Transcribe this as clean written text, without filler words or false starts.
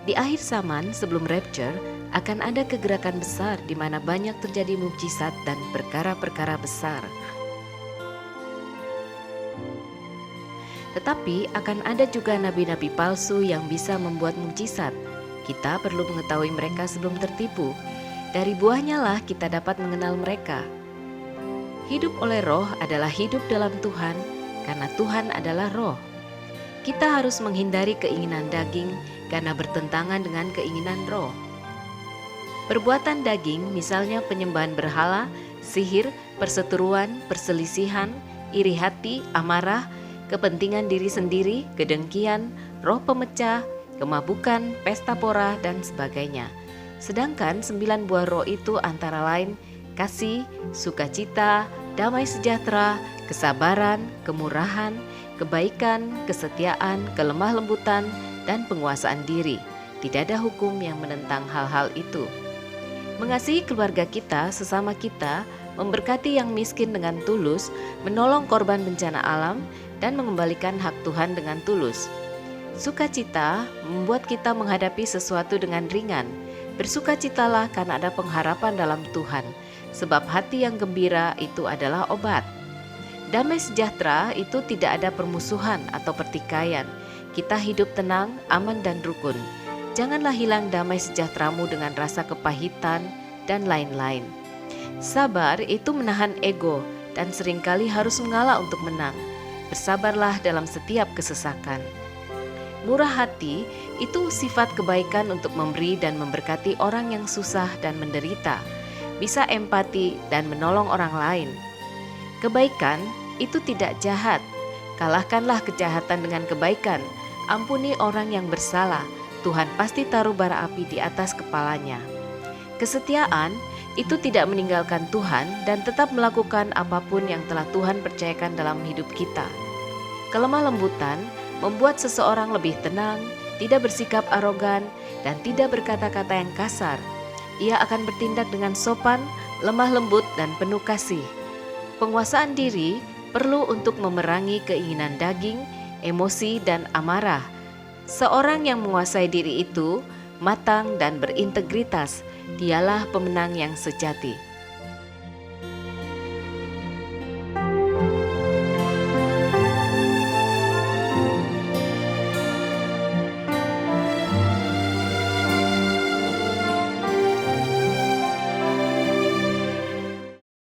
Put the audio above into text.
Di akhir zaman sebelum rapture akan ada kegerakan besar di mana banyak terjadi mukjizat dan perkara-perkara besar. Tetapi akan ada juga nabi-nabi palsu yang bisa membuat mukjizat. Kita perlu mengetahui mereka sebelum tertipu. Dari buahnya lah kita dapat mengenal mereka. Hidup oleh roh adalah hidup dalam Tuhan, karena Tuhan adalah roh. Kita harus menghindari keinginan daging karena bertentangan dengan keinginan roh. Perbuatan daging misalnya penyembahan berhala, sihir, perseteruan, perselisihan, iri hati, amarah, kepentingan diri sendiri, kedengkian, roh pemecah, kemabukan, pesta pora, dan sebagainya. Sedangkan 9 buah roh itu antara lain kasih, sukacita, damai sejahtera, kesabaran, kemurahan, kebaikan, kesetiaan, kelemah lembutan, dan penguasaan diri. Tidak ada hukum yang menentang hal-hal itu. Mengasihi keluarga kita, sesama kita, memberkati yang miskin dengan tulus, menolong korban bencana alam, dan mengembalikan hak Tuhan dengan tulus. Sukacita membuat kita menghadapi sesuatu dengan ringan. Bersukacitalah karena ada pengharapan dalam Tuhan, sebab hati yang gembira itu adalah obat. Damai sejahtera itu tidak ada permusuhan atau pertikaian. Kita hidup tenang, aman, dan rukun. Janganlah hilang damai sejahteramu dengan rasa kepahitan dan lain-lain. Sabar itu menahan ego dan seringkali harus mengalah untuk menang. Bersabarlah dalam setiap kesesakan. Murah hati itu sifat kebaikan untuk memberi dan memberkati orang yang susah dan menderita. Bisa empati dan menolong orang lain. Kebaikan itu tidak jahat. Kalahkanlah kejahatan dengan kebaikan. Ampuni orang yang bersalah. Tuhan pasti taruh bara api di atas kepalanya. Kesetiaan itu tidak meninggalkan Tuhan dan tetap melakukan apapun yang telah Tuhan percayakan dalam hidup kita. Kelemah lembutan membuat seseorang lebih tenang, tidak bersikap arogan, dan tidak berkata-kata yang kasar. Ia akan bertindak dengan sopan, lemah lembut, dan penuh kasih. Penguasaan diri perlu untuk memerangi keinginan daging, emosi, dan amarah. Seorang yang menguasai diri itu matang dan berintegritas. Dialah pemenang yang sejati.